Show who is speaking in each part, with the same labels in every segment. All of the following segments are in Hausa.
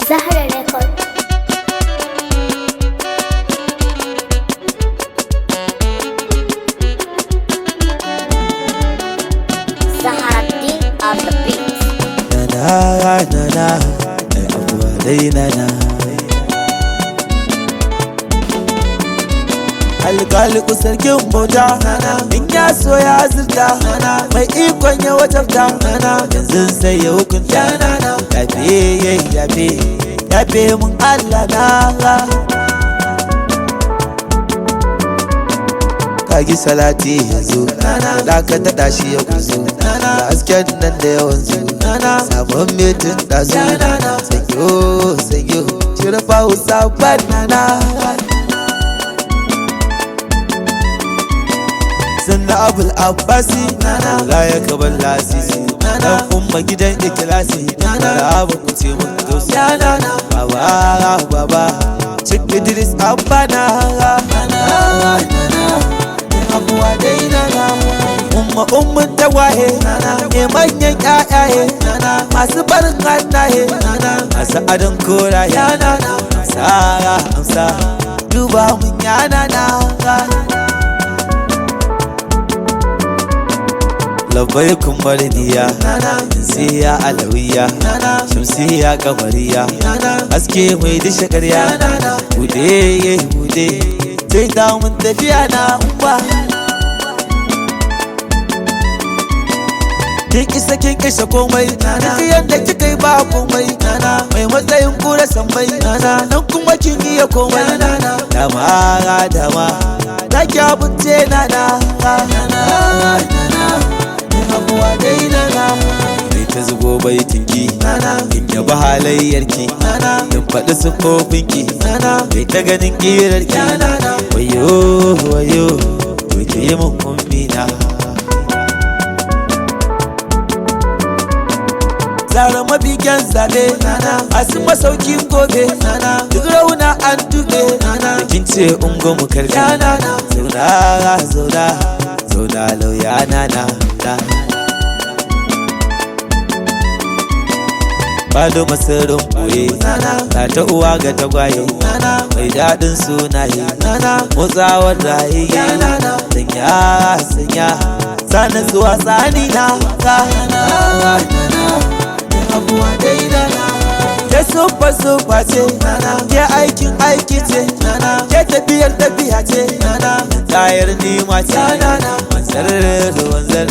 Speaker 1: Zahra Record. Zaharaddin on the beat.
Speaker 2: Na abuwa dai na alƙaliku sarkin bauta in ya so ya zirta mai ikon ya wajabta yanzu sai ya hukunta yafe mun Allah na kagi salati yanzu da ka taɗa shi ya kuzo da hasken nan da yawan zu sabon metin ɗazu sanyo shirfa hausa banana sannan abul abbasi la ya kabar lasisi dan umma gidan ikilasi marhaba ku ce mun dosi baba cik idris abana abuwa dai umman tagwaye ne manyan ƴaƴaye masu barin hannaye masu adon koraye amsa duba mun yana na labbaikun mariniya siya alawiya shamsiya kamariya haske mai dishe ƙarya bude sai damun tafiya na umba kin kishe komai duk yadda kika yi ba komai mai matsayin kura sammai nan kuma kin iya komai dama ta ki abince na abuwa dai mai ta zubo baitinki kin yaba halayyarki kin faɗi siffofinki mai ta ganin ƙirarki wayo to ke yi mun kumbina tsara mabigan zaɓe masu masaukin gobe duk rauna an tuɓe kin ce ungo mu karfi zauna lauya na Fado masarin ɓoye ta ta uwa ga tagwaye mai daɗin sunaye motsawar raye sanya sana zuwa tsani na abuwa dai ke sufa ce ke aikin aiki ce ke tafiya ce tayar nima ce wanzar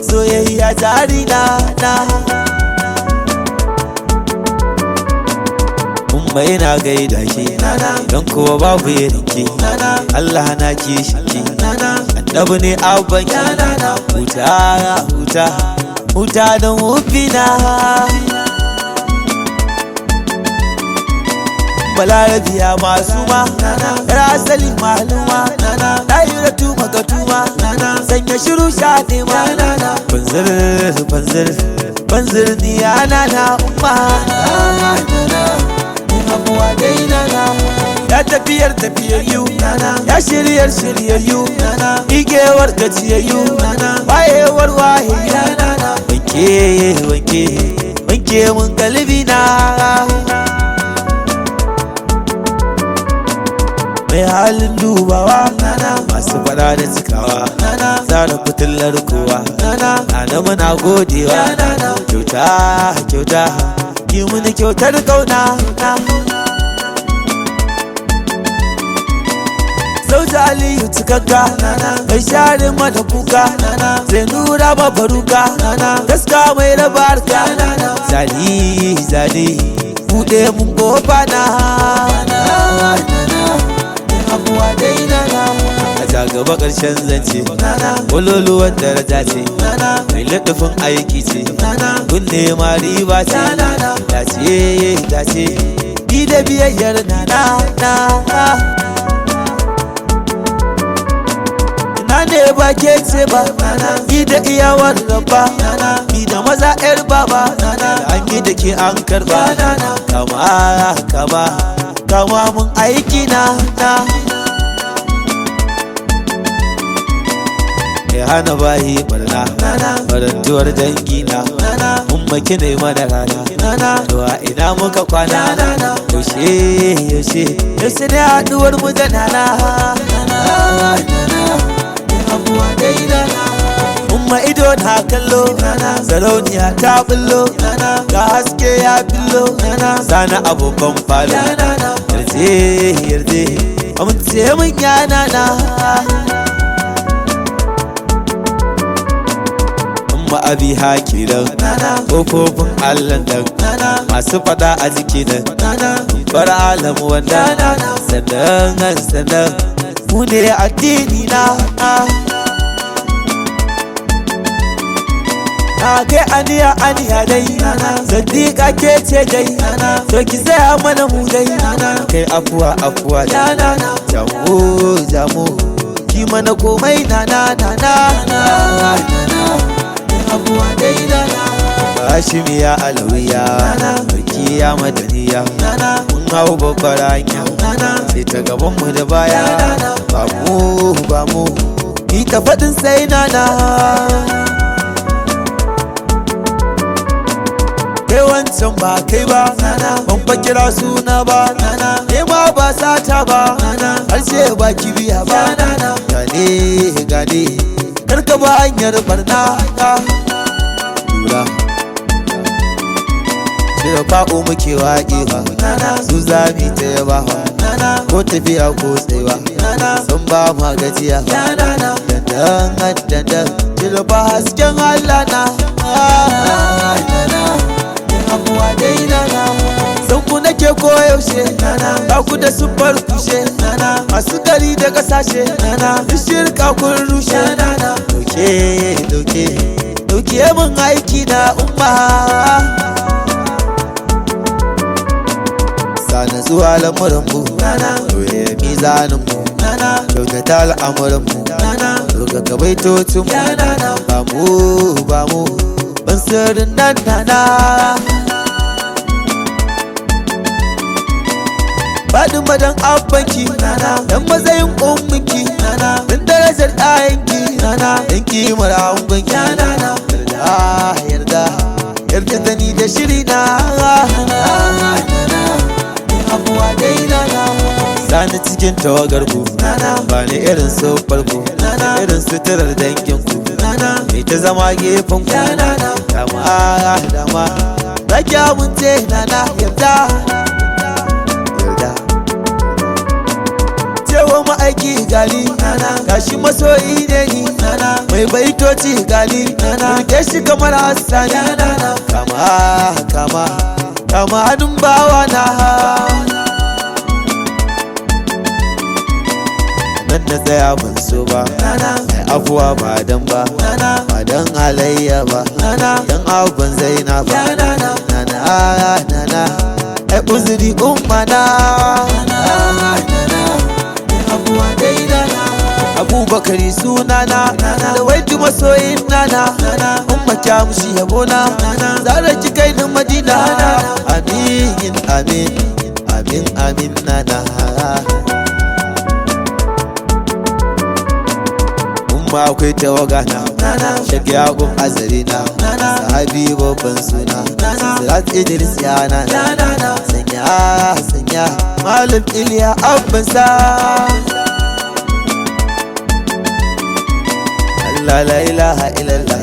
Speaker 2: soyayya jari na mai na gaida ki don kuwa babu irinki Allah na kishinki annabi ne abbanki huta don hufina balarabiya masu ma yar asali maluma ɗayiratu magatuma sanya shiru shaɗe ma banzir ni yana na umma abuwa dai ya tafiyayyu ya shiryayyu igewar gajiyayyu wayewar wahayyu wanke mun galibi na mai halin dubawa masu fada da cikawa tsara fitilar kowa ana muna godewa kyauta yi mini kyautar kauna Sauta Aliyu cikakka mai share mata kuka zai nura babaruka gaska mai raba harka zali buɗe mun kofa na abuwa dai a jagaba ƙarshen zance waloluwan daraja ce mai laɗafin aiki ce kun nema riba ce dace bi da biyayyar na ne ba ke ce ba bi da iyawar rabba bi da maza yar baba an yi da ke an karba kama mun aiki na ya hana bayi barna barantuwar dangi na umma kine mana rana ruwa ina muka kwana yaushe ne haduwar mu da nana abuwa dai nana umma ido na kallo sarauniya ta bullo ga haske ya billo sana abokan falo yarje amince mun yana na umma abi hakiran kofofin allan dan masu fada a jiki nan bar alamu wanda sannan mu ne addini na kai aniya dai sadiqa ke ce dai so ki saya mana mu dai kai afuwa jamu ki mana komai nana afuwa dai nana Hashimiya alawiya barkiya madaniya mun hau babbar hanya sai ta gaban mu da baya ba mu ni ta faɗin sai nana kai wancan ba kai ba ban fa kira suna ba kai ma ba sata ba harshe ba kibiya ba gane karka ba hanyar barna lura da fa'o muke waƙewa su zami ta yabawa ko tafiya ko tsayawa sun ba ma gajiya dandan jirba hasken Allah na abuwa dai nana san ku nake koyaushe ba ku da sufar kushe masu gari da kasashe shirka kun rushe dauke mun aiki na umma sana zuwa lamuranmu doye mizaninmu kyautata al'amuranmu roga gabaitocinmu ba mu ban sirrin nan nana faɗin madan abbanki dan matsayin umminki dan darajar ɗayanki dan kimar hangonki yarda da ni da shiri na abuwa dai nana sani cikin tawagar ku ba ni irin sofar ku irin suturar dangin ku mai ta zama gefen ku dama zaki amince nana yarda cewa ma'aiki gali gashi masoyi ne ni mai baitoci gali rike shi kamar hassani kama hannun bawa na nan na tsaya ban so ba mai afuwa ba dan halayya ba dan abban zaina ba nana ai uzuri ummana abuwa dai nana abubakari sunana da waiti masoyin nana umma kyamushi yabona zara ki kai ni madina amin nana umma akwai tawaga na shag yaƙub azari na sahabi babban suna sirat idris yana sanya malam iliya abbansa Allah la ilaha illallah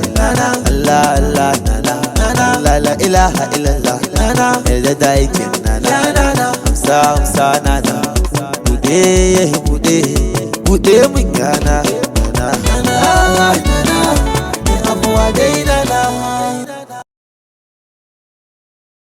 Speaker 2: Allah nana Allah la ilaha illallah yarda da yake nana amsa nana bude mun gana